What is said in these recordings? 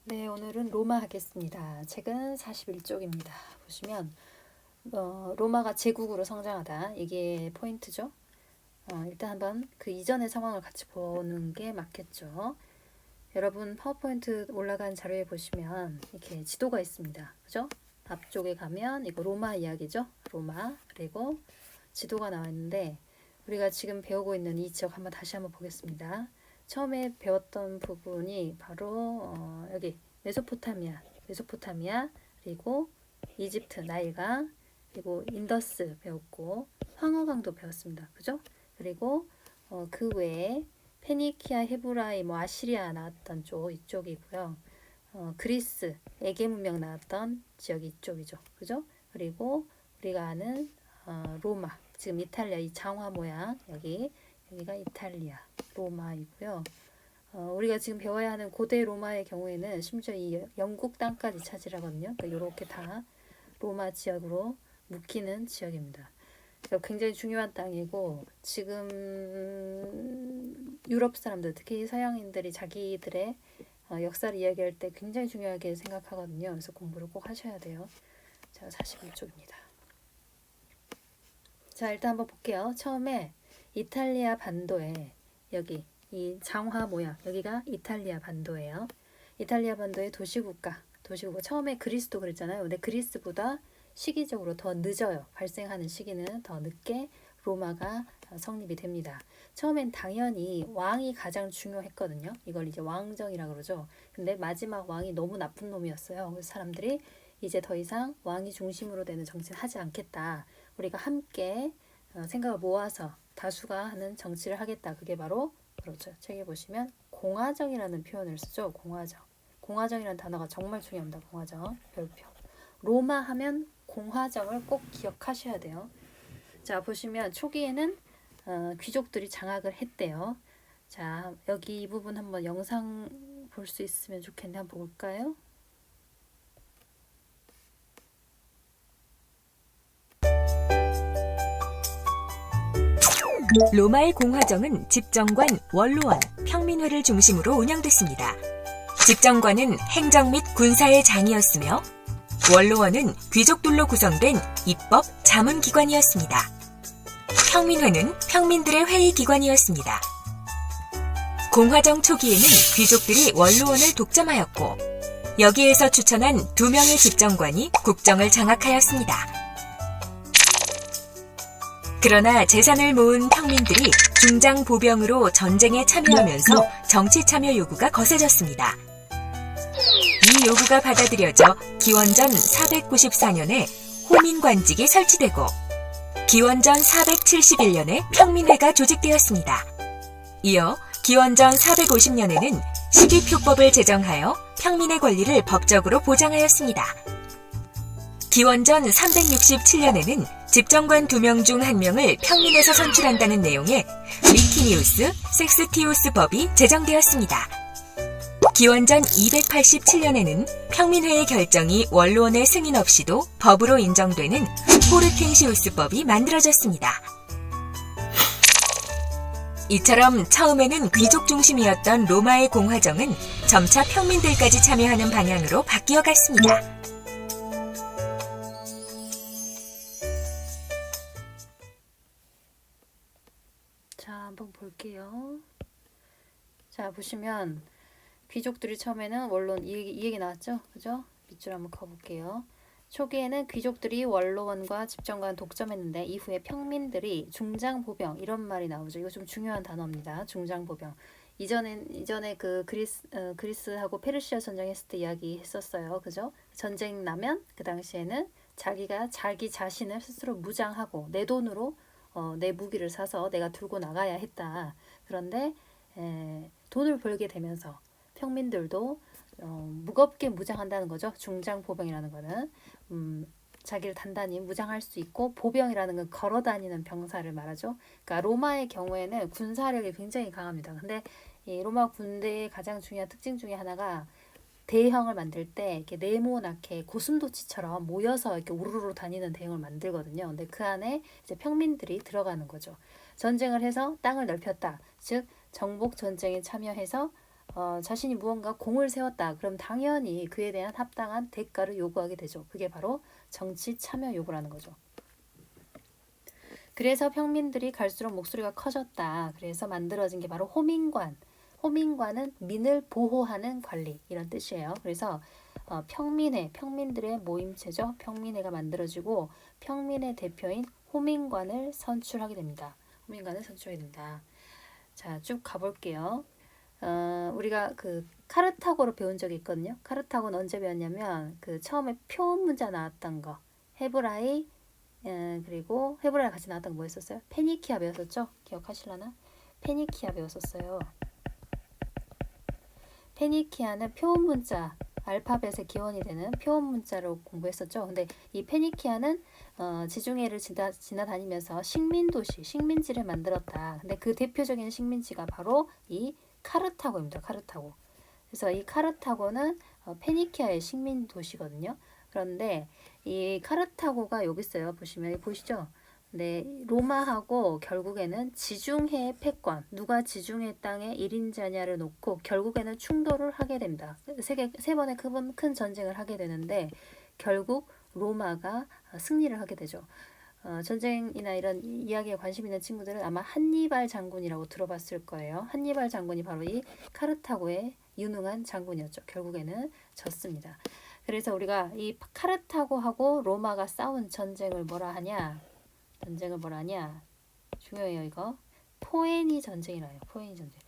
네, 오늘은 로마 하겠습니다. 책은 41쪽입니다. 보시면 로마가 제국으로 성장하다. 이게 포인트죠. 일단 한번 그 이전의 상황을 같이 보는 게 맞겠죠. 여러분 파워포인트 올라간 자료에 보시면 이렇게 지도가 있습니다. 그죠? 앞쪽에 가면 이거 로마 이야기죠. 로마. 그리고 지도가 나와 있는데 우리가 지금 배우고 있는 이 지역 다시 한번 보겠습니다. 처음에 배웠던 부분이 바로 여기 메소포타미아, 그리고 이집트, 나일강, 그리고 인더스 배웠고 황허강도 배웠습니다. 그죠? 그리고 그 외에 페니키아, 헤브라이, 아시리아 나왔던 쪽 이쪽이고요. 그리스, 에게 문명 나왔던 지역이 이쪽이죠. 그죠? 그리고 우리가 아는 로마, 지금 이탈리아 이 장화 모양 여기가 이탈리아, 로마이고요. 우리가 지금 배워야 하는 고대 로마의 경우에는 심지어 이 영국 땅까지 차지하거든요. 그러니까 이렇게 다 로마 지역으로 묶이는 지역입니다. 굉장히 중요한 땅이고 지금 유럽 사람들 특히 서양인들이 자기들의 역사를 이야기할 때 굉장히 중요하게 생각하거든요. 그래서 공부를 꼭 하셔야 돼요. 자, 41쪽입니다. 자, 일단 한번 볼게요. 처음에 이탈리아 반도에 여기 이 장화 모양 여기가 이탈리아 반도예요. 이탈리아 반도의 도시국가 처음에 그리스도 그랬잖아요. 근데 그리스보다 시기적으로 더 늦어요. 발생하는 시기는 더 늦게 로마가 성립이 됩니다. 처음엔 당연히 왕이 가장 중요했거든요. 이걸 이제 왕정이라 그러죠. 근데 마지막 왕이 너무 나쁜 놈이었어요. 그래서 사람들이 이제 더 이상 왕이 중심으로 되는 정치는 하지 않겠다. 우리가 함께 생각을 모아서 다수가 하는 정치를 하겠다. 그게 바로 그렇죠. 책에 보시면 공화정이라는 표현을 쓰죠. 공화정이라는 단어가 정말 중요합니다. 공화정 별표. 로마 하면 공화정을 꼭 기억하셔야 돼요. 자, 보시면 초기에는 귀족들이 장악을 했대요. 자, 여기 이 부분 한번 영상 볼 수 있으면 좋겠는데 한번 볼까요? 로마의 공화정은 집정관, 원로원, 평민회를 중심으로 운영됐습니다. 집정관은 행정 및 군사의 장이었으며 원로원은 귀족들로 구성된 입법, 자문기관이었습니다. 평민회는 평민들의 회의기관이었습니다. 공화정 초기에는 귀족들이 원로원을 독점하였고 여기에서 추천한 2명의 집정관이 국정을 장악하였습니다. 그러나 재산을 모은 평민들이 중장 보병으로 전쟁에 참여하면서 정치 참여 요구가 거세졌습니다. 이 요구가 받아들여져 기원전 494년에 호민관직이 설치되고 기원전 471년에 평민회가 조직되었습니다. 이어 기원전 450년에는 시기표법을 제정하여 평민의 권리를 법적으로 보장하였습니다. 기원전 367년에는 집정관 2명 중 1명을 평민에서 선출한다는 내용의 리키니우스 섹스티우스 법이 제정되었습니다. 기원전 287년에는 평민회의 결정이 원로원의 승인 없이도 법으로 인정되는 포르텐시우스법이 만들어졌습니다. 이처럼 처음에는 귀족 중심이었던 로마의 공화정은 점차 평민들까지 참여하는 방향으로 바뀌어 갔습니다. 자, 한번 볼게요. 자, 보시면 귀족들이 처음에는 원로원 이 얘기 나왔죠? 그죠? 밑줄 한번 커볼게요. 초기에는 귀족들이 원로원과 집정관 독점했는데 이후에 평민들이 중장보병 이런 말이 나오죠. 이거 좀 중요한 단어입니다. 중장보병. 이전에 그 그리스하고 페르시아 전쟁했을 때 이야기했었어요. 그죠? 전쟁 나면 그 당시에는 자기가 자기 자신을 스스로 무장하고 내 돈으로 내 무기를 사서 내가 들고 나가야 했다. 그런데 돈을 벌게 되면서 평민들도 무겁게 무장한다는 거죠. 중장보병이라는 거는 자기를 단단히 무장할 수 있고 보병이라는 건 걸어다니는 병사를 말하죠. 그러니까 로마의 경우에는 군사력이 굉장히 강합니다. 근데 이 로마 군대의 가장 중요한 특징 중에 하나가 대형을 만들 때 이렇게 네모나게 고슴도치처럼 모여서 이렇게 우르르 다니는 대형을 만들거든요. 근데 그 안에 이제 평민들이 들어가는 거죠. 전쟁을 해서 땅을 넓혔다. 즉 정복 전쟁에 참여해서 자신이 무언가 공을 세웠다. 그럼 당연히 그에 대한 합당한 대가를 요구하게 되죠. 그게 바로 정치 참여 요구라는 거죠. 그래서 평민들이 갈수록 목소리가 커졌다. 그래서 만들어진 게 바로 호민관. 호민관은 민을 보호하는 관리 이런 뜻이에요. 그래서 평민들의 모임체죠. 평민회가 만들어지고 평민의 대표인 호민관을 선출하게 됩니다. 호민관을 선출하게 된다. 자, 쭉 가볼게요. 우리가 그 카르타고로 배운 적이 있거든요. 카르타고는 언제 배웠냐면 그 처음에 표원 문자 나왔던 거 헤브라이 그리고 헤브라이 같이 나왔던 거 뭐였었어요? 페니키아 배웠었죠? 기억하실라나? 페니키아 배웠었어요. 페니키아는 표원 문자 알파벳의 기원이 되는 표원 문자로 공부했었죠. 근데 이 페니키아는 지중해를 지나다니면서 식민도시, 식민지를 만들었다. 근데 그 대표적인 식민지가 바로 이 카르타고입니다. 카르타고. 그래서 이 카르타고는 페니키아의 식민도시거든요. 그런데 이 카르타고가 여기 있어요. 보시면 보이시죠? 네, 로마하고 결국에는 지중해 패권, 누가 지중해 땅에 1인자냐를 놓고 결국에는 충돌을 하게 됩니다. 세 번의 큰 전쟁을 하게 되는데 결국 로마가 승리를 하게 되죠. 전쟁이나 이런 이야기에 관심 있는 친구들은 아마 한니발 장군이라고 들어봤을 거예요. 한니발 장군이 바로 이 카르타고의 유능한 장군이었죠. 결국에는 졌습니다. 그래서 우리가 이 카르타고하고 로마가 싸운 전쟁을 뭐라 하냐? 중요해요, 이거. 포에니 전쟁이라요. 포에니 전쟁.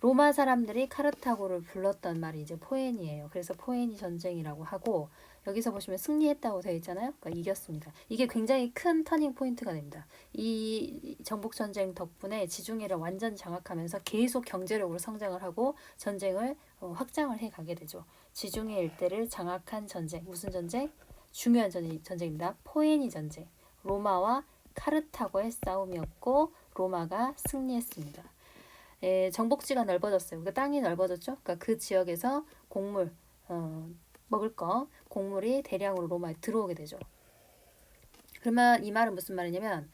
로마 사람들이 카르타고를 불렀던 말이 이제 포에니예요. 그래서 포에니 전쟁이라고 하고 여기서 보시면 승리했다고 되어 있잖아요. 그러니까 이겼습니다. 이게 굉장히 큰 터닝 포인트가 됩니다. 이 정복 전쟁 덕분에 지중해를 완전 장악하면서 계속 경제력으로 성장을 하고 전쟁을 확장을 해 가게 되죠. 지중해 일대를 장악한 전쟁. 무슨 전쟁? 중요한 전쟁입니다. 포에니 전쟁. 로마와 카르타고의 싸움이었고 로마가 승리했습니다. 정복지가 넓어졌어요. 그러니까 땅이 넓어졌죠. 그러니까 그 지역에서 곡물, 먹을 거, 곡물이 대량으로 로마에 들어오게 되죠. 그러면 이 말은 무슨 말이냐면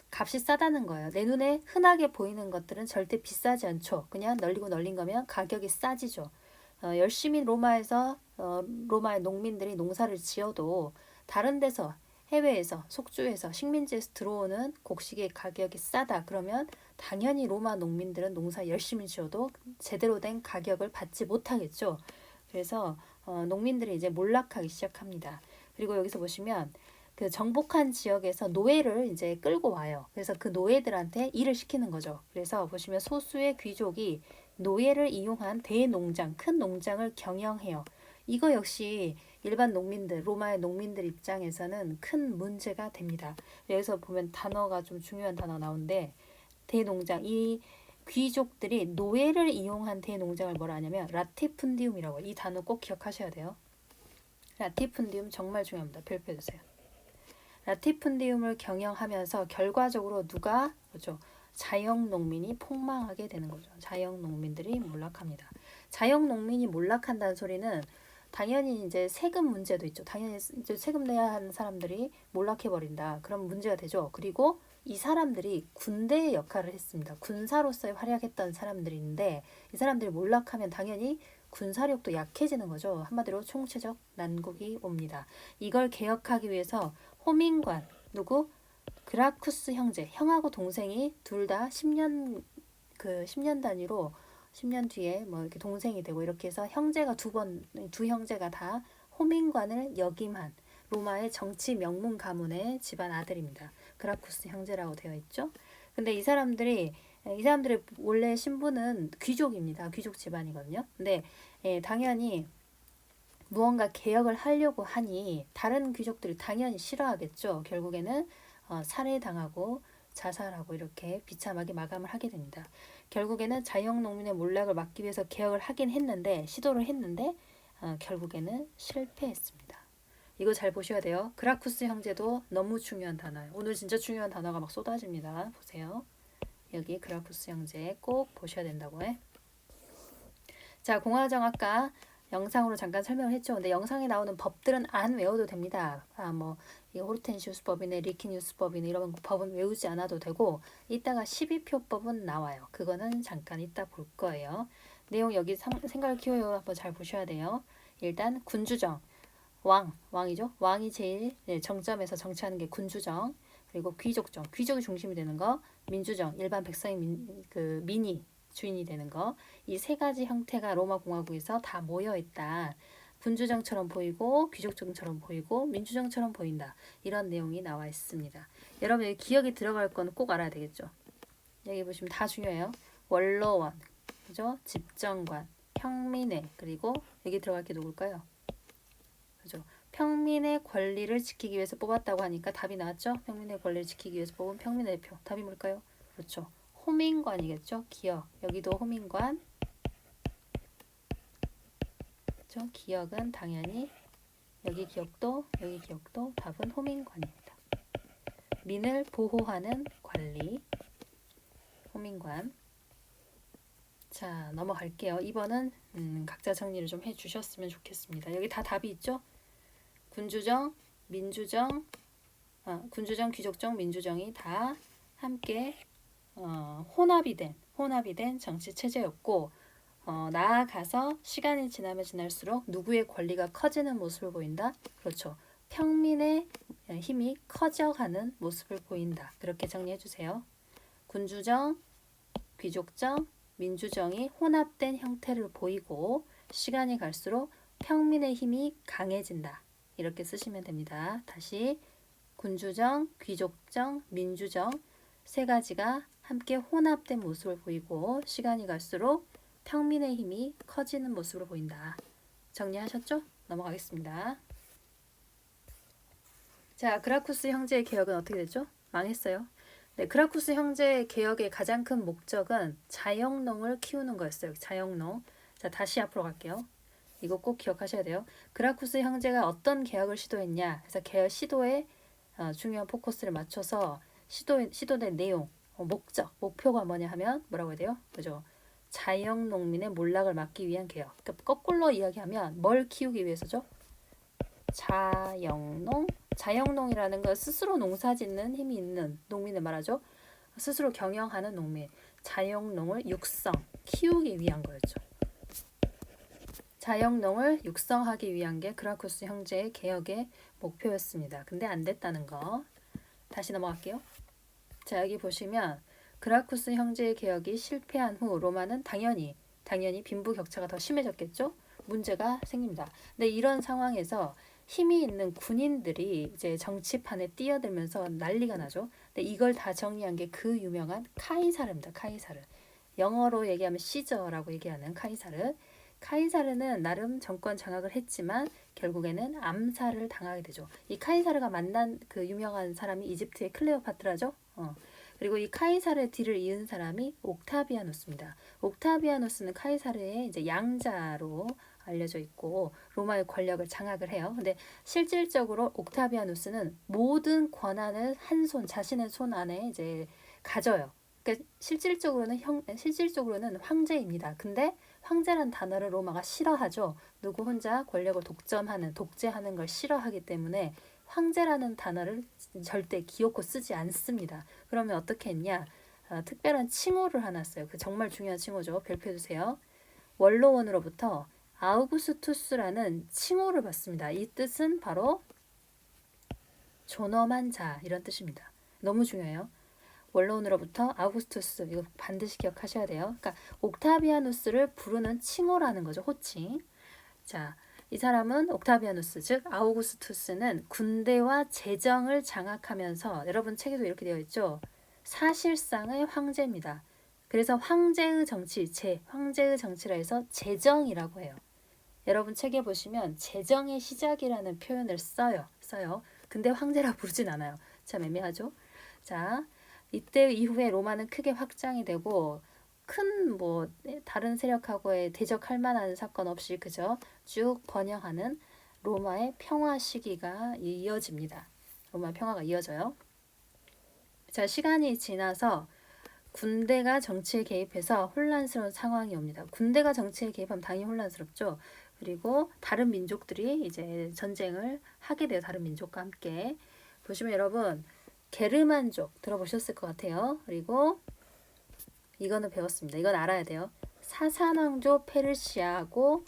값이 싸다는 거예요. 내 눈에 흔하게 보이는 것들은 절대 비싸지 않죠. 그냥 널리고 널린 거면 가격이 싸지죠. 열심히 로마의 농민들이 농사를 지어도 다른 데서 해외에서 속주에서 식민지에서 들어오는 곡식의 가격이 싸다. 그러면 당연히 로마 농민들은 농사 열심히 지어도 제대로 된 가격을 받지 못하겠죠. 그래서 농민들이 이제 몰락하기 시작합니다. 그리고 여기서 보시면 그 정복한 지역에서 노예를 이제 끌고 와요. 그래서 그 노예들한테 일을 시키는 거죠. 그래서 보시면 소수의 귀족이 노예를 이용한 대농장, 큰 농장을 경영해요. 이거 역시 일반 농민들, 로마의 농민들 입장에서는 큰 문제가 됩니다. 여기서 보면 단어가 좀 중요한 단어가 나오는데 대농장, 이 귀족들이 노예를 이용한 대농장을 뭐라 하냐면 라티푼디움이라고 이 단어 꼭 기억하셔야 돼요. 라티푼디움 정말 중요합니다. 별표 해주세요. 라티푼디움을 경영하면서 결과적으로 누가 그렇죠? 자영 농민이 폭망하게 되는 거죠. 자영 농민들이 몰락합니다. 자영 농민이 몰락한다는 소리는 당연히 이제 세금 문제도 있죠. 당연히 이제 세금 내야 하는 사람들이 몰락해 버린다. 그런 문제가 되죠. 그리고 이 사람들이 군대의 역할을 했습니다. 군사로서의 활약했던 사람들인데 이 사람들이 몰락하면 당연히 군사력도 약해지는 거죠. 한마디로 총체적 난국이 옵니다. 이걸 개혁하기 위해서 호민관 누구? 그라쿠스 형제, 형하고 동생이 둘 다 10년 단위로 10년 뒤에 뭐 이렇게 동생이 되고 이렇게 해서 형제가 두 형제가 다 호민관을 역임한 로마의 정치 명문 가문의 집안 아들입니다. 그라쿠스 형제라고 되어 있죠. 근데 이 사람들의 원래 신분은 귀족입니다. 귀족 집안이거든요. 근데 당연히 무언가 개혁을 하려고 하니 다른 귀족들이 당연히 싫어하겠죠. 결국에는 살해당하고 자살하고 이렇게 비참하게 마감을 하게 됩니다. 결국에는 자영농민의 몰락을 막기 위해서 개혁을 하긴 했는데 시도를 했는데 결국에는 실패했습니다. 이거 잘 보셔야 돼요. 그라쿠스 형제도 너무 중요한 단어예요. 오늘 진짜 중요한 단어가 막 쏟아집니다. 보세요. 여기 그라쿠스 형제 꼭 보셔야 된다고 해. 자, 공화정 아까 영상으로 잠깐 설명을 했죠. 근데 영상에 나오는 법들은 안 외워도 됩니다. 이 호르텐시우스 법이네, 리키니우스 법이네 이런 법은 외우지 않아도 되고 이따가 12표법은 나와요. 그거는 잠깐 이따 볼 거예요. 내용 여기 생각을 키워요. 한번 잘 보셔야 돼요. 일단 군주정, 왕이죠. 왕이 제일 정점에서 정치하는 게 군주정. 그리고 귀족정, 귀족이 중심이 되는 거. 민주정, 일반 백성이 민이 주인이 되는 거. 이 세 가지 형태가 로마 공화국에서 다 모여 있다. 군주정처럼 보이고 귀족정처럼 보이고 민주정처럼 보인다. 이런 내용이 나와 있습니다. 여러분 여기 기억이 들어갈 건 꼭 알아야 되겠죠. 여기 보시면 다 중요해요. 원로원, 그죠? 집정관, 평민회, 그리고 여기 들어갈 게 누굴까요? 그죠? 평민의 권리를 지키기 위해서 뽑았다고 하니까 답이 나왔죠? 평민의 권리를 지키기 위해서 뽑은 평민의 대표. 답이 뭘까요? 그렇죠. 호민관이겠죠? 기역. 여기도 호민관. 그렇죠? 기역은 당연히 여기 기역도 답은 호민관입니다. 민을 보호하는 관리. 호민관. 자, 넘어갈게요. 2번은 각자 정리를 좀 해주셨으면 좋겠습니다. 여기 다 답이 있죠? 군주정, 민주정, 군주정, 귀족정, 민주정이 다 함께 혼합이 된 정치 체제였고, 나아가서 시간이 지나면 지날수록 누구의 권리가 커지는 모습을 보인다. 그렇죠. 평민의 힘이 커져가는 모습을 보인다. 그렇게 정리해 주세요. 군주정, 귀족정, 민주정이 혼합된 형태를 보이고 시간이 갈수록 평민의 힘이 강해진다. 이렇게 쓰시면 됩니다. 다시 군주정, 귀족정, 민주정 세 가지가 함께 혼합된 모습을 보이고 시간이 갈수록 평민의 힘이 커지는 모습으로 보인다. 정리하셨죠? 넘어가겠습니다. 자, 그라쿠스 형제의 개혁은 어떻게 됐죠? 망했어요. 네, 그라쿠스 형제 개혁의 가장 큰 목적은 자영농을 키우는 거였어요. 자영농. 자, 다시 앞으로 갈게요. 이거 꼭 기억하셔야 돼요. 그라쿠스 형제가 어떤 개혁을 시도했냐? 그래서 개혁 시도에 중요한 포커스를 맞춰서 시도된 내용, 목표가 뭐냐 하면 뭐라고 해야 돼요? 그죠? 자영농민의 몰락을 막기 위한 개혁. 그러니까 거꾸로 이야기하면 뭘 키우기 위해서죠? 자영농이라는 건 스스로 농사짓는 힘이 있는 농민을 말하죠. 스스로 경영하는 농민. 자영농을 키우기 위한 거였죠. 자영농을 육성하기 위한 게 그라쿠스 형제의 개혁의 목표였습니다. 근데 안 됐다는 거. 다시 넘어갈게요. 자, 여기 보시면 그라쿠스 형제의 개혁이 실패한 후 로마는 당연히 빈부격차가 더 심해졌겠죠? 문제가 생깁니다. 근데 이런 상황에서 힘이 있는 군인들이 이제 정치판에 뛰어들면서 난리가 나죠. 근데 이걸 다 정리한 게 그 유명한 카이사르입니다. 카이사르. 영어로 얘기하면 시저라고 얘기하는 카이사르. 카이사르는 나름 정권 장악을 했지만 결국에는 암살을 당하게 되죠. 이 카이사르가 만난 그 유명한 사람이 이집트의 클레오파트라죠. 그리고 이 카이사르의 뒤를 이은 사람이 옥타비아누스입니다. 옥타비아누스는 카이사르의 이제 양자로 알려져 있고 로마의 권력을 장악을 해요. 근데 실질적으로 옥타비아누스는 모든 권한을 자신의 손 안에 이제 가져요. 그러니까 실질적으로는 황제입니다. 근데 황제란 단어를 로마가 싫어하죠. 누구 혼자 권력을 독재하는 걸 싫어하기 때문에 황제라는 단어를 절대 기어코 쓰지 않습니다. 그러면 어떻게 했냐? 특별한 칭호를 하나 써요. 그 정말 중요한 칭호죠. 별표해 주세요. 원로원으로부터 아우구스투스라는 칭호를 받습니다. 이 뜻은 바로 존엄한 자 이런 뜻입니다. 너무 중요해요. 원로원으로부터 아우구스투스 이거 반드시 기억하셔야 돼요. 그러니까 옥타비아누스를 부르는 칭호라는 거죠. 호칭. 자, 이 사람은 옥타비아누스 즉 아우구스투스는 군대와 재정을 장악하면서 여러분 책에도 이렇게 되어 있죠. 사실상의 황제입니다. 그래서 황제의 정치라 해서 재정이라고 해요. 여러분 책에 보시면 재정의 시작이라는 표현을 써요. 근데 황제라 부르진 않아요. 참 애매하죠. 자, 이때 이후에 로마는 크게 확장이 되고 큰 다른 세력하고의 대적할 만한 사건 없이 그저 쭉 번영하는 로마의 평화 시기가 이어집니다. 로마 평화가 이어져요. 자, 시간이 지나서 군대가 정치에 개입해서 혼란스러운 상황이 옵니다. 군대가 정치에 개입하면 당연히 혼란스럽죠. 그리고 다른 민족들이 이제 전쟁을 하게 돼요. 다른 민족과 함께. 보시면 여러분 게르만족 들어보셨을 것 같아요. 그리고 이거는 배웠습니다. 이건 알아야 돼요. 사산왕조 페르시아하고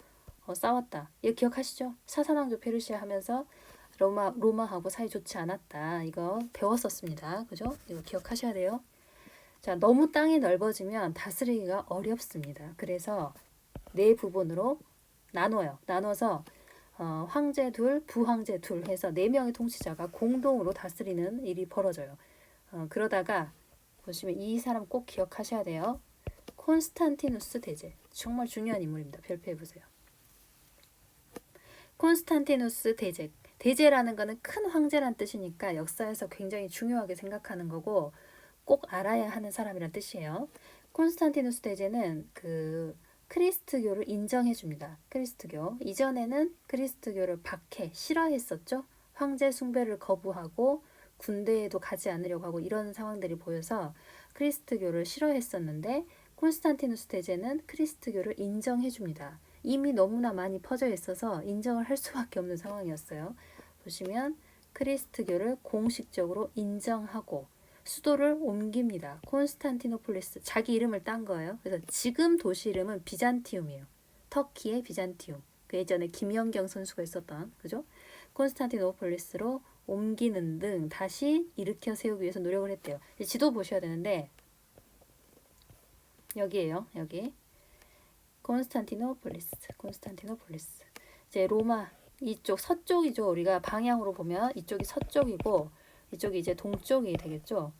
싸웠다. 이거 기억하시죠? 사산왕조 페르시아 하면서 로마하고 사이 좋지 않았다. 이거 배웠었습니다. 그죠? 이거 기억하셔야 돼요. 자, 너무 땅이 넓어지면 다스리기가 어렵습니다. 그래서 네 부분으로 나눠요. 나눠서 황제 둘, 부황제 둘 해서 네 명의 통치자가 공동으로 다스리는 일이 벌어져요. 그러다가 보시면 이 사람 꼭 기억하셔야 돼요. 콘스탄티누스 대제. 정말 중요한 인물입니다. 별표해 보세요. 콘스탄티누스 대제. 대제라는 거는 큰 황제란 뜻이니까 역사에서 굉장히 중요하게 생각하는 거고 꼭 알아야 하는 사람이란 뜻이에요. 콘스탄티누스 대제는 크리스트교를 인정해 줍니다. 크리스트교. 이전에는 크리스트교를 박해, 싫어했었죠. 황제 숭배를 거부하고 군대에도 가지 않으려고 하고 이런 상황들이 보여서 크리스트교를 싫어했었는데 콘스탄티누스 대제는 크리스트교를 인정해 줍니다. 이미 너무나 많이 퍼져 있어서 인정을 할 수밖에 없는 상황이었어요. 보시면 크리스트교를 공식적으로 인정하고 수도를 옮깁니다. 콘스탄티노폴리스. 자기 이름을 딴 거예요. 그래서 지금 도시 이름은 비잔티움이에요. 터키의 비잔티움. 그 예전에 김연경 선수가 있었던, 그죠? 콘스탄티노폴리스로 옮기는 등 다시 일으켜 세우기 위해서 노력을 했대요. 지도 보셔야 되는데 여기에요. 여기. 콘스탄티노폴리스. 이제 로마 이쪽 서쪽이죠. 우리가 방향으로 보면 이쪽이 서쪽이고 이쪽이 이제 동쪽이 되겠죠.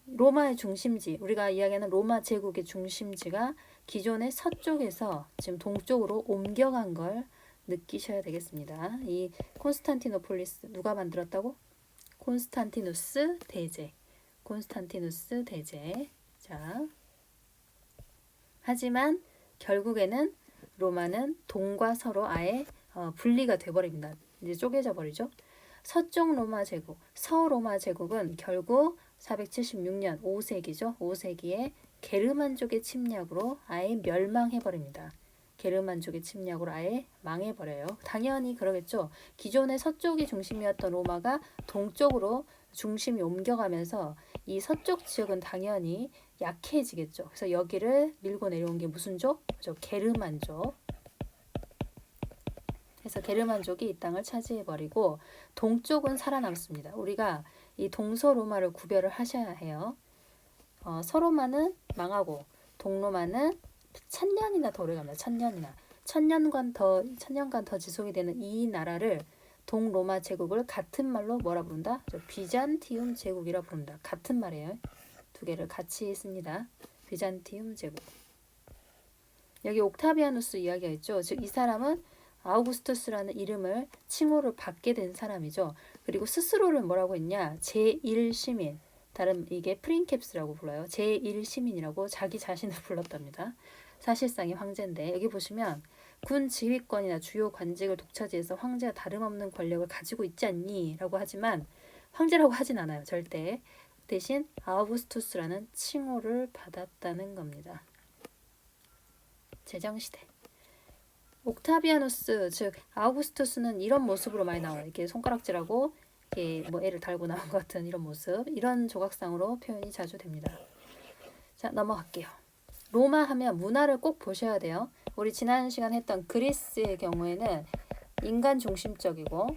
로마의 중심지, 우리가 이야기하는 로마 제국의 중심지가 기존의 서쪽에서 지금 동쪽으로 옮겨간 걸 느끼셔야 되겠습니다. 이 콘스탄티노폴리스 누가 만들었다고? 콘스탄티누스 대제. 자, 하지만 결국에는 로마는 동과 서로 아예 분리가 돼버립니다. 이제 쪼개져 버리죠. 서쪽 로마 제국, 서로마 제국은 결국 476년 5세기죠. 5세기에 게르만족의 침략으로 아예 멸망해버립니다. 게르만족의 침략으로 아예 망해버려요. 당연히 그러겠죠. 기존의 서쪽이 중심이었던 로마가 동쪽으로 중심이 옮겨가면서 이 서쪽 지역은 당연히 약해지겠죠. 그래서 여기를 밀고 내려온 게 무슨 족? 게르만족. 그래서 게르만족이 이 땅을 차지해버리고 동쪽은 살아남습니다. 우리가 이 동서로마를 구별을 하셔야 해요. 서로마는 망하고 동로마는 1000년이나 더 오래갑니다. 1000년간 더 지속이 되는 이 나라를 동로마 제국을 같은 말로 뭐라 부른다? 비잔티움 제국이라 부릅니다. 같은 말이에요. 두 개를 같이 씁니다. 비잔티움 제국. 여기 옥타비아누스 이야기가 있죠. 즉 이 사람은 아우구스투스라는 이름을 칭호를 받게 된 사람이죠. 그리고 스스로를 뭐라고 했냐? 제1시민. 다른 이게 프린캡스라고 불러요. 제1시민이라고 자기 자신을 불렀답니다. 사실상의 황제인데 여기 보시면 군 지휘권이나 주요 관직을 독차지해서 황제와 다름없는 권력을 가지고 있지 않니? 라고 하지만 황제라고 하진 않아요. 절대. 대신 아우구스투스라는 칭호를 받았다는 겁니다. 제정시대. 옥타비아누스, 즉 아우구스투스는 이런 모습으로 많이 나와요. 이렇게 손가락질하고 이렇게 뭐 애를 달고 나온 것 같은 이런 모습, 이런 조각상으로 표현이 자주 됩니다. 자, 넘어갈게요. 로마 하면 문화를 꼭 보셔야 돼요. 우리 지난 시간 했던 그리스의 경우에는 인간 중심적이고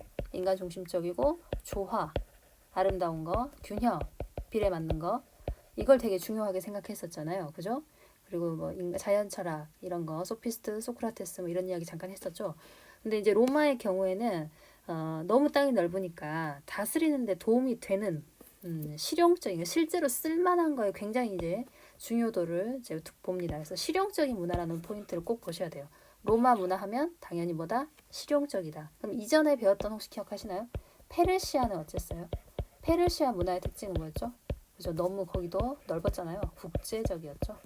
조화, 아름다운 거, 균형, 비례 맞는 거, 이걸 되게 중요하게 생각했었잖아요. 그죠? 그리고 뭐 자연 철학 이런 거, 소피스트, 소크라테스 뭐 이런 이야기 잠깐 했었죠. 근데 이제 로마의 경우에는 너무 땅이 넓으니까 다스리는데 도움이 되는 실용적인, 실제로 쓸만한 거에 굉장히 이제 중요도를 이제 봅니다. 그래서 실용적인 문화라는 포인트를 꼭 보셔야 돼요. 로마 문화 하면 당연히 뭐다? 실용적이다. 그럼 이전에 배웠던 혹시 기억하시나요? 페르시아는 어땠어요? 페르시아 문화의 특징은 뭐였죠? 그죠? 너무 거기도 넓었잖아요. 국제적이었죠.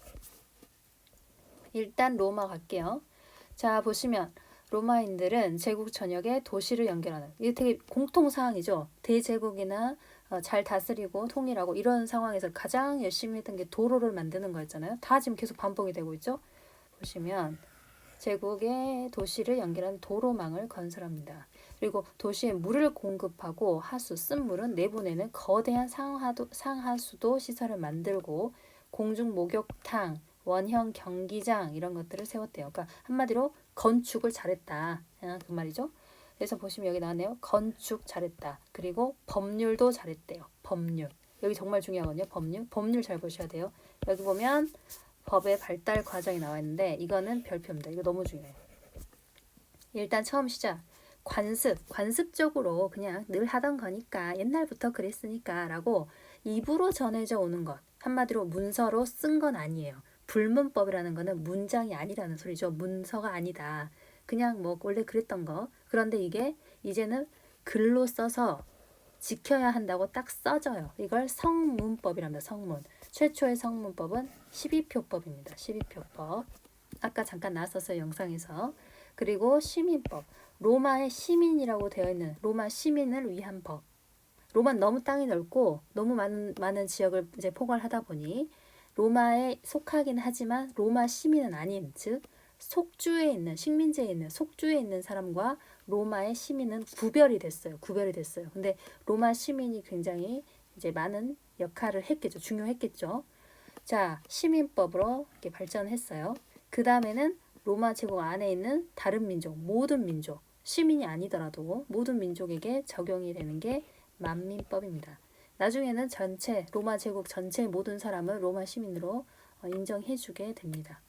일단 로마 갈게요. 자, 보시면 로마인들은 제국 전역에 도시를 연결하는, 이게 되게 공통사항이죠. 대제국이나 잘 다스리고 통일하고 이런 상황에서 가장 열심히 했던 게 도로를 만드는 거였잖아요. 다 지금 계속 반복이 되고 있죠. 보시면 제국의 도시를 연결하는 도로망을 건설합니다. 그리고 도시에 물을 공급하고 하수, 쓴 물은 내보내는 거대한 상하수도 시설을 만들고 공중 목욕탕, 원형 경기장 이런 것들을 세웠대요. 그러니까 한마디로 건축을 잘했다. 그 말이죠. 그래서 보시면 여기 나왔네요. 건축 잘했다. 그리고 법률도 잘했대요. 법률. 여기 정말 중요하거든요. 법률. 법률 잘 보셔야 돼요. 여기 보면 법의 발달 과정이 나와 있는데 이거는 별표입니다. 이거 너무 중요해요. 일단 처음 시작. 관습적으로 그냥 늘 하던 거니까 옛날부터 그랬으니까 라고 입으로 전해져 오는 것. 한마디로 문서로 쓴 건 아니에요. 불문법이라는 거는 문장이 아니라는 소리죠. 문서가 아니다. 그냥 뭐 원래 그랬던 거. 그런데 이게 이제는 글로 써서 지켜야 한다고 딱 써져요. 이걸 성문법이랍니다. 성문. 최초의 성문법은 12표법입니다. 12표법. 아까 잠깐 나왔었어요. 영상에서. 그리고 시민법. 로마의 시민이라고 되어 있는 로마 시민을 위한 법. 로마는 너무 땅이 넓고 너무 많은 지역을 이제 포괄하다 보니 로마에 속하긴 하지만 로마 시민은 아닌, 즉 속주에 있는 식민지에 있는 속주에 있는 사람과 로마의 시민은 구별이 됐어요. 구별이 됐어요. 근데 로마 시민이 굉장히 이제 많은 역할을 했겠죠. 중요했겠죠. 자, 시민법으로 이렇게 발전했어요. 그 다음에는 로마 제국 안에 있는 다른 민족, 모든 민족, 시민이 아니더라도 모든 민족에게 적용이 되는 게 만민법입니다. 나중에는 전체 로마 제국 전체 모든 사람을 로마 시민으로 인정해주게 됩니다.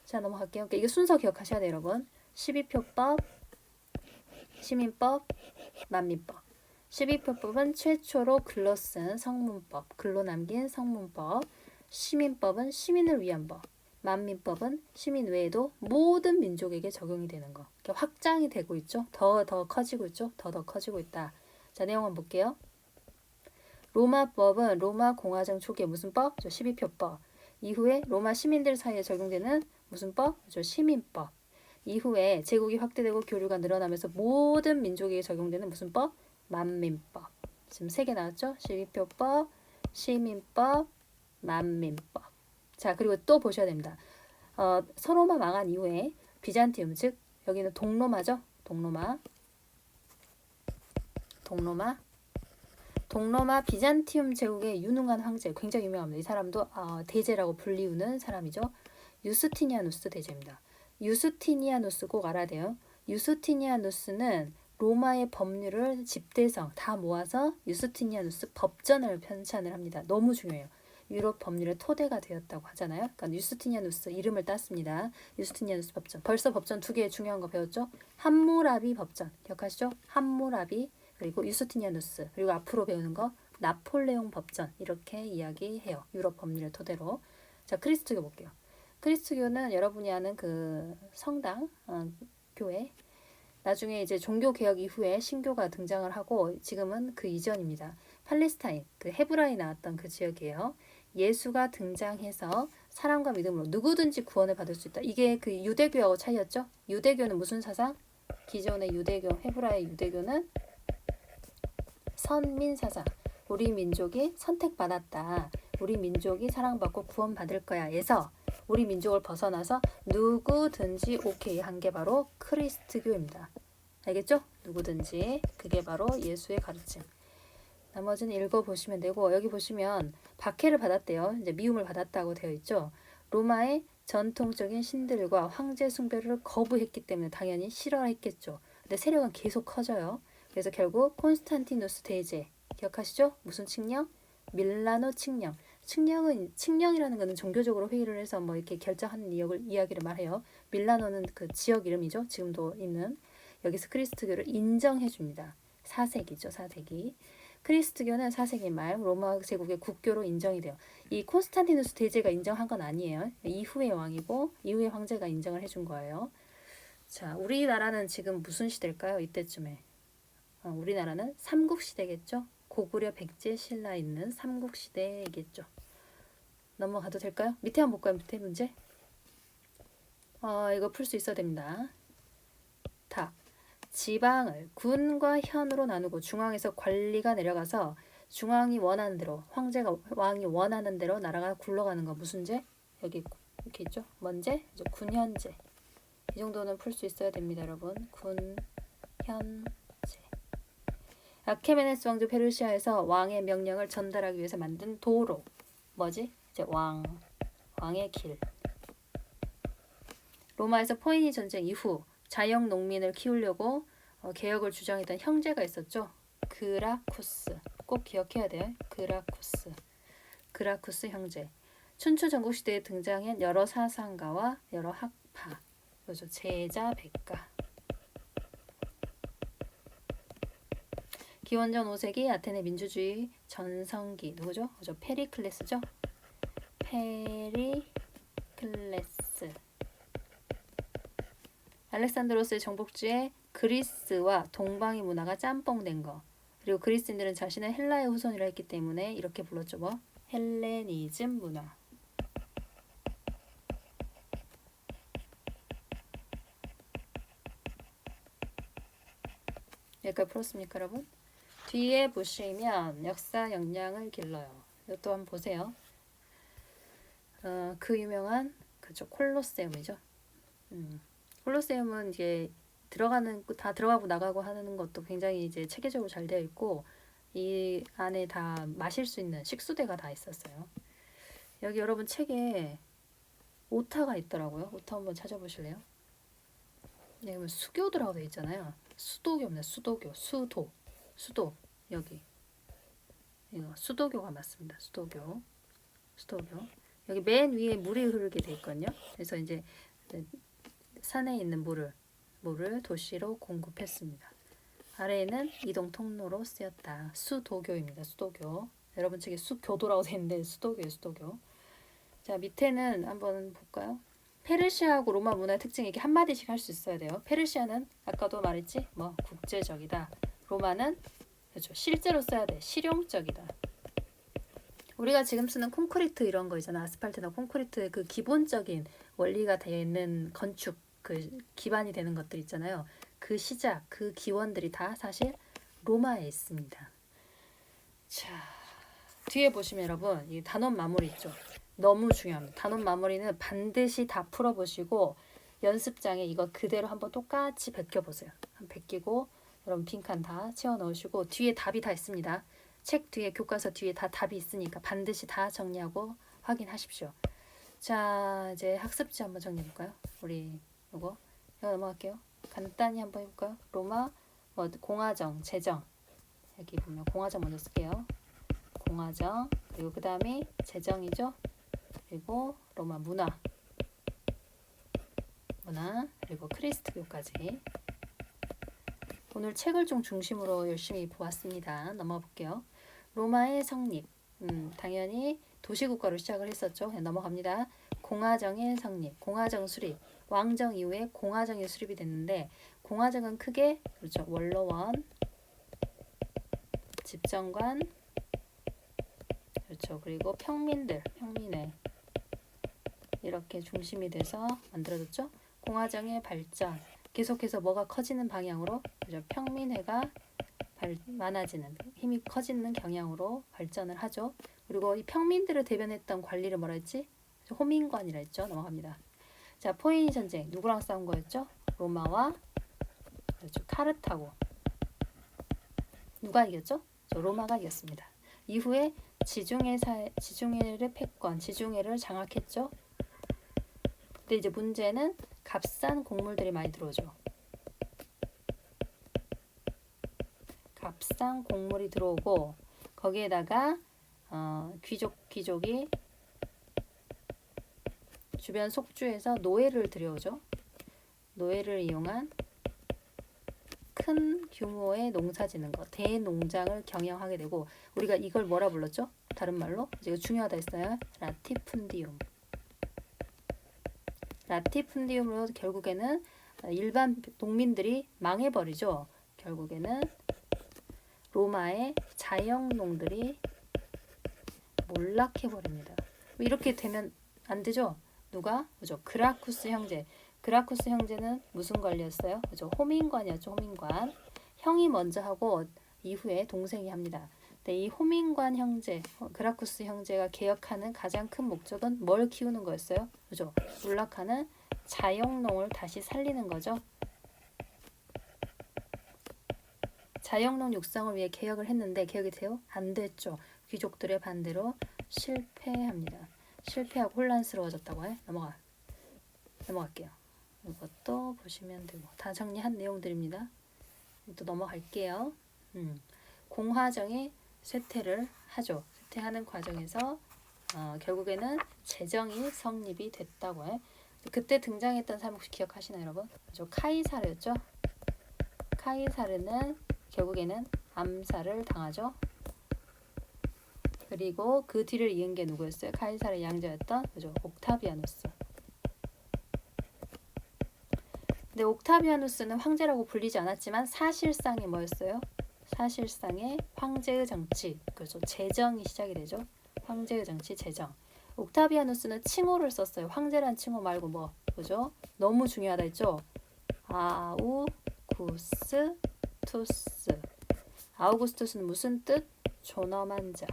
자, 넘어갈게요. 이게 순서 기억하셔야 돼요, 여러분. 12표법, 시민법, 만민법. 12표법은 최초로 글로 쓴 성문법, 글로 남긴 성문법. 시민법은 시민을 위한 법. 만민법은 시민 외에도 모든 민족에게 적용이 되는 거. 확장이 되고 있죠. 더 커지고 있죠. 더 커지고 있다. 자, 내용 한번 볼게요. 로마법은 로마 공화정 초기에 무슨 법? 12표법. 이후에 로마 시민들 사이에 적용되는 무슨 법? 시민법. 이후에 제국이 확대되고 교류가 늘어나면서 모든 민족에게 적용되는 무슨 법? 만민법. 지금 3개 나왔죠? 12표법, 시민법, 만민법. 자, 그리고 또 보셔야 됩니다. 서로마 망한 이후에 비잔티움, 즉 여기는 동로마죠? 동로마 비잔티움 제국의 유능한 황제, 굉장히 유명합니다. 이 사람도 대제라고 불리우는 사람이죠. 유스티니아누스 대제입니다. 유스티니아누스 꼭 알아야 돼요. 유스티니아누스는 로마의 법률을 집대성 다 모아서 유스티니아누스 법전을 편찬을 합니다. 너무 중요해요. 유럽 법률의 토대가 되었다고 하잖아요. 그러니까 유스티니아누스 이름을 땄습니다. 유스티니아누스 법전. 벌써 법전 2개 중요한 거 배웠죠? 함무라비 법전. 기억하시죠? 함무라비 그리고 유스티니아누스. 그리고 앞으로 배우는 거 나폴레옹 법전. 이렇게 이야기해요. 유럽 법률의 토대로. 자, 그리스도교 볼게요. 그리스도교는 여러분이 아는 그 성당, 교회. 나중에 이제 종교 개혁 이후에 신교가 등장을 하고 지금은 그 이전입니다. 팔레스타인, 그 헤브라이 나왔던 그 지역이에요. 예수가 등장해서 사랑과 믿음으로 누구든지 구원을 받을 수 있다. 이게 그 유대교하고 차이였죠. 유대교는 무슨 사상? 기존의 유대교, 헤브라이 유대교는 선민 사상. 우리 민족이 선택받았다. 우리 민족이 사랑받고 구원받을 거야. 에서 우리 민족을 벗어나서 누구든지 오케이 한 게 바로 크리스트교입니다. 알겠죠? 누구든지. 그게 바로 예수의 가르침. 나머지는 읽어보시면 되고 여기 보시면 박해를 받았대요. 이제 미움을 받았다고 되어 있죠. 로마의 전통적인 신들과 황제 숭배를 거부했기 때문에 당연히 싫어했겠죠. 근데 세력은 계속 커져요. 그래서 결국 콘스탄티누스 대제 기억하시죠? 무슨 칙령? 밀라노 칙령. 칙령이라는 것은 종교적으로 회의를 해서 뭐 이렇게 결정하는 이야기를 말해요. 밀라노는 그 지역 이름이죠. 지금도 있는. 여기서 크리스트교를 인정해 줍니다. 4세기죠. 4세기. 크리스트교는 4세기 말 로마 제국의 국교로 인정이 돼요. 이 콘스탄티누스 대제가 인정한 건 아니에요. 이후의 왕이고 이후의 황제가 인정을 해준 거예요. 자, 우리나라는 지금 무슨 시대일까요? 이때쯤에. 우리나라는 삼국시대겠죠. 고구려, 백제, 신라 있는 삼국시대겠죠. 넘어가도 될까요? 밑에 한번 볼까요? 밑에 문제. 이거 풀 수 있어야 됩니다. 답. 지방을 군과 현으로 나누고 중앙에서 관리가 내려가서 중앙이 원하는 대로 왕이 원하는 대로 나라가 굴러가는 거 무슨 제? 여기 이렇게 있죠. 뭔제? 이제 군현제. 이 정도는 풀 수 있어야 됩니다, 여러분. 군현제. 아케메네스 왕조 페르시아에서 왕의 명령을 전달하기 위해서 만든 도로. 뭐지? 이제 왕의 길. 로마에서 포에니 전쟁 이후 자영 농민을 키우려고 개혁을 주장했던 형제가 있었죠. 그라쿠스. 꼭 기억해야 돼요. 그라쿠스 형제. 춘추 전국시대에 등장한 여러 사상가와 여러 학파. 그죠? 제자 백가. 기원전 5세기 아테네 민주주의 전성기 누구죠? 그죠? 페리클레스죠? 페리클레스. 알렉산드로스의 정복주에 그리스와 동방의 문화가 짬뽕된 거. 그리고 그리스인들은 자신을 헬라의 후손이라 했기 때문에 이렇게 불렀죠. 뭐? 헬레니즘 문화. 여기까지 풀었습니까, 여러분? 뒤에 보시면 역사 역량을 길러요. 이것도 한번 보세요. 그 유명한 그죠 콜로세움이죠. 콜로세움은 이제 다 들어가고 나가고 하는 것도 굉장히 이제 체계적으로 잘 되어 있고 이 안에 다 마실 수 있는 식수대가 다 있었어요. 여기 여러분 책에 오타가 있더라고요. 오타 한번 찾아보실래요? 네, 그러면 수교도라고 되어 있잖아요. 수도교 없네. 수도 여기 이거 수도교가 맞습니다. 수도교 여기 맨 위에 물이 흐르게 돼 있거든요. 그래서 이제 산에 있는 물을 도시로 공급했습니다. 아래에는 이동 통로로 쓰였다. 수도교입니다. 수도교. 여러분 책에 수교도라고 되어 있는데 수도교. 자, 밑에는 한번 볼까요? 페르시아하고 로마 문화의 특징이 이렇게 한마디씩 할 수 있어야 돼요. 페르시아는 아까도 말했지? 뭐 국제적이다. 로마는 그렇죠. 실제로 써야 돼. 실용적이다. 우리가 지금 쓰는 콘크리트 이런 거 있잖아. 아스팔트나 콘크리트의 그 기본적인 원리가 되어 있는 건축 그 기반이 되는 것들 있잖아요. 그 시작, 그 기원들이 다 사실 로마에 있습니다. 자, 뒤에 보시면 여러분 이 단원 마무리 있죠. 너무 중요합니다. 단원 마무리는 반드시 다 풀어보시고 연습장에 이거 그대로 한번 똑같이 베껴보세요. 한번 베끼고 여러분 빈칸 다 채워 넣으시고 뒤에 답이 다 있습니다. 책 뒤에 교과서 뒤에 다 답이 있으니까 반드시 다 정리하고 확인하십시오. 자, 이제 학습지 한번 정리해볼까요? 우리 이거 넘어갈게요. 간단히 한번 해볼까요? 로마 공화정, 제정. 여기 보면 공화정 먼저 쓸게요. 공화정 그리고 그 다음에 제정이죠. 그리고 로마 문화 그리고 크리스트교까지. 오늘 책을 좀 중심으로 열심히 보았습니다. 넘어가 볼게요. 로마의 성립. 당연히 도시국가로 시작을 했었죠. 그냥 넘어갑니다. 공화정의 성립, 공화정 수립. 왕정 이후에 공화정이 수립이 됐는데 공화정은 크게 그렇죠. 원로원, 집정관, 그렇죠. 그리고 평민회 이렇게 중심이 돼서 만들어졌죠. 공화정의 발전. 계속해서 뭐가 커지는 방향으로 그죠? 평민회가 많아지는 힘이 커지는 경향으로 발전을 하죠. 그리고 이 평민들을 대변했던 관리를 뭐라 했지? 호민관이라 했죠. 넘어갑니다. 자, 포에니 전쟁 누구랑 싸운 거였죠? 로마와 그렇죠. 카르타고. 누가 이겼죠? 로마가 이겼습니다. 이후에 지중해를 패권, 지중해를 장악했죠. 근데 이제 문제는 값싼 곡물들이 많이 들어오죠. 값싼 곡물이 들어오고 거기에다가 귀족이 주변 속주에서 노예를 들여오죠. 노예를 이용한 큰 규모의 농사 짓는 것, 대농장을 경영하게 되고 우리가 이걸 뭐라 불렀죠? 다른 말로 이거 중요하다 했어요. 라티푼디움으로 결국에는 일반 농민들이 망해버리죠. 결국에는 로마의 자영농들이 몰락해버립니다. 이렇게 되면 안 되죠. 누가? 그죠? 그라쿠스 형제. 그라쿠스 형제는 무슨 관리였어요? 그죠? 호민관이었죠. 호민관. 형이 먼저 하고 이후에 동생이 합니다. 근데 이 호민관 형제, 그라쿠스 형제가 개혁하는 가장 큰 목적은 뭘 키우는 거였어요? 그죠? 몰락하는 자영농을 다시 살리는 거죠. 자영농 육성을 위해 개혁을 했는데 개혁이 돼요? 안 됐죠. 귀족들의 반대로 실패합니다. 실패하고 혼란스러워졌다고 해. 넘어갈게요. 이것도 보시면 되고 다 정리한 내용들입니다. 또 넘어갈게요. 공화정이 쇠퇴를 하죠. 쇠퇴하는 과정에서 결국에는 제정이 성립이 됐다고 해. 그때 등장했던 사람 혹시 기억하시나요, 여러분? 그죠? 카이사르였죠. 카이사르는 결국에는 암살을 당하죠. 그리고 그 뒤를 이은 게 누구였어요? 카이사르의 양자였던 그죠? 옥타비아누스. 근데 옥타비아누스는 황제라고 불리지 않았지만 사실상이 뭐였어요? 사실상의 황제의 정치, 그래서 제정이 시작이 되죠. 황제의 정치, 제정. 옥타비아누스는 칭호를 썼어요. 황제란 칭호 말고 뭐, 그죠? 너무 중요하다 했죠. 아우구스투스. 아우구스투스는 무슨 뜻? 존엄한 자.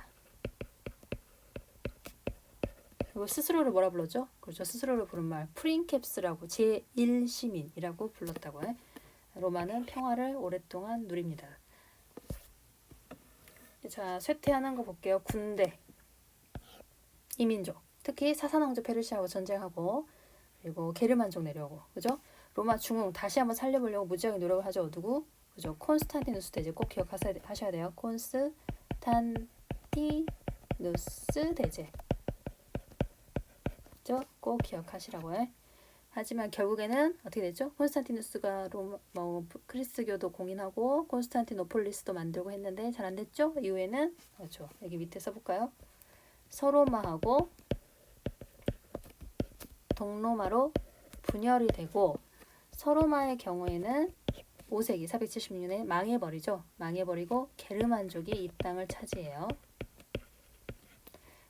그리고 스스로를 뭐라 불렀죠? 그렇죠. 스스로를 부른 말 프린캡스라고 제1시민이라고 불렀다고 해. 로마는 평화를 오랫동안 누립니다. 자, 쇠퇴하는 거 볼게요. 군대, 이민족, 특히 사사왕조 페르시아하고 전쟁하고 그리고 게르만족 내려오고, 그죠? 로마 중흥 다시 한번 살려보려고 무지하게 노력을 하죠. 누구? 그죠? 콘스탄티누스 대제 꼭 기억하셔야 돼요. 콘스탄티누스 대제. 그죠? 꼭 기억하시라고 해. 하지만 결국에는 어떻게 됐죠? 콘스탄티누스가 그리스교도 공인하고 콘스탄티노폴리스도 만들고 했는데 잘 안 됐죠? 이후에는 그렇죠. 여기 밑에 써볼까요? 서로마하고 동로마로 분열이 되고 서로마의 경우에는 5세기 476년에 망해버리죠. 망해버리고 게르만족이 이 땅을 차지해요.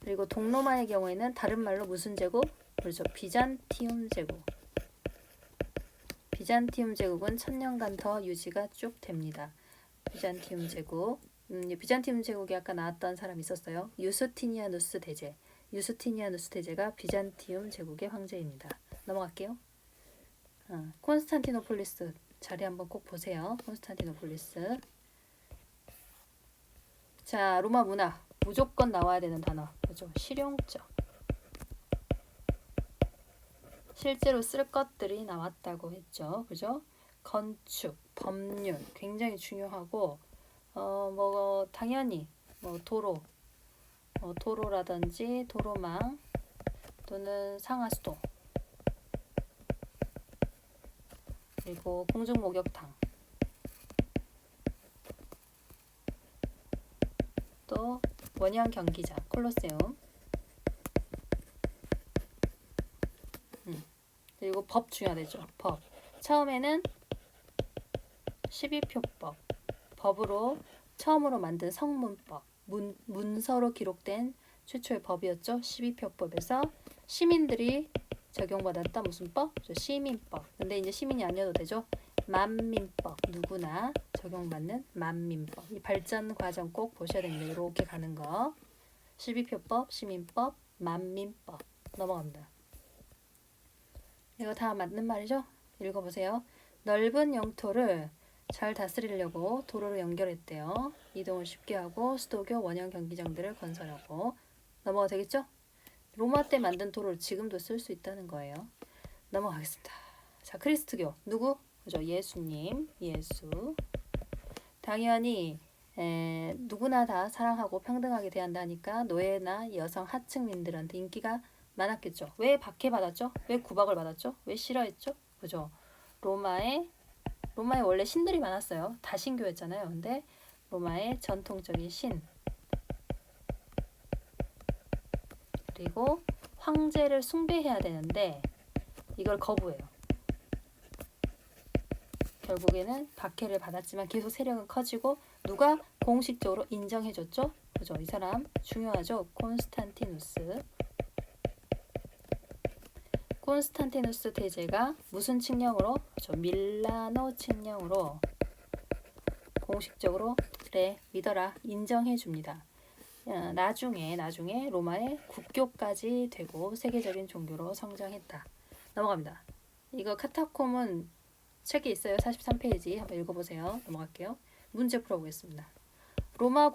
그리고 동로마의 경우에는 다른 말로 무슨 제국? 그렇죠. 비잔티움 제국. 비잔티움 제국은 1000년간 더 유지가 쭉 됩니다. 비잔티움 제국. 비잔티움 제국이 아까 나왔던 사람 있었어요. 유스티니아누스 대제. 유스티니아누스 대제가 비잔티움 제국의 황제입니다. 넘어갈게요. 콘스탄티노폴리스 자리 한번 꼭 보세요. 콘스탄티노폴리스. 자, 로마 문화. 무조건 나와야 되는 단어. 그죠? 실용적. 실제로 쓸 것들이 나왔다고 했죠. 그죠? 건축, 법률 굉장히 중요하고 당연히 도로라든지 도로망 또는 상하수도 그리고 공중목욕탕 또 원형 경기장 콜로세움 그리고 법 중요하죠. 법. 처음에는 12표법. 법으로 처음으로 만든 성문법. 문서로 기록된 최초의 법이었죠. 12표법에서 시민들이 적용받았던 무슨 법? 시민법. 근데 이제 시민이 아니어도 되죠. 만민법. 누구나 적용받는 만민법. 이 발전 과정 꼭 보셔야 됩니다. 이렇게 가는 거. 12표법, 시민법, 만민법. 넘어갑니다. 이거 다 맞는 말이죠? 읽어보세요. 넓은 영토를 잘 다스리려고 도로를 연결했대요. 이동을 쉽게 하고 수도교 원형 경기장들을 건설하고 넘어가 되겠죠? 로마 때 만든 도로를 지금도 쓸 수 있다는 거예요. 넘어가겠습니다. 자, 그리스도교 누구? 그죠? 예수님, 예수. 당연히 누구나 다 사랑하고 평등하게 대한다니까 노예나 여성 하층민들한테 인기가 많았겠죠. 왜 박해받았죠? 왜 구박을 받았죠? 왜 싫어했죠? 그죠? 로마에 원래 신들이 많았어요. 다신교였잖아요. 근데 로마의 전통적인 신 그리고 황제를 숭배해야 되는데 이걸 거부해요. 결국에는 박해를 받았지만 계속 세력은 커지고 누가 공식적으로 인정해줬죠? 그죠? 이 사람 중요하죠? 콘스탄티누스 대제가 무슨 칙령으로? 그렇죠. 밀라노 칙령으로 공식적으로 그래 믿어라 인정해 줍니다. 나중에 로마의 국교까지 되고 세계적인 종교로 성장했다. 넘어갑니다. 이거 카타콤은 책에 있어요. 43페이지 한번 읽어보세요. 넘어갈게요. 문제 풀어보겠습니다. 로마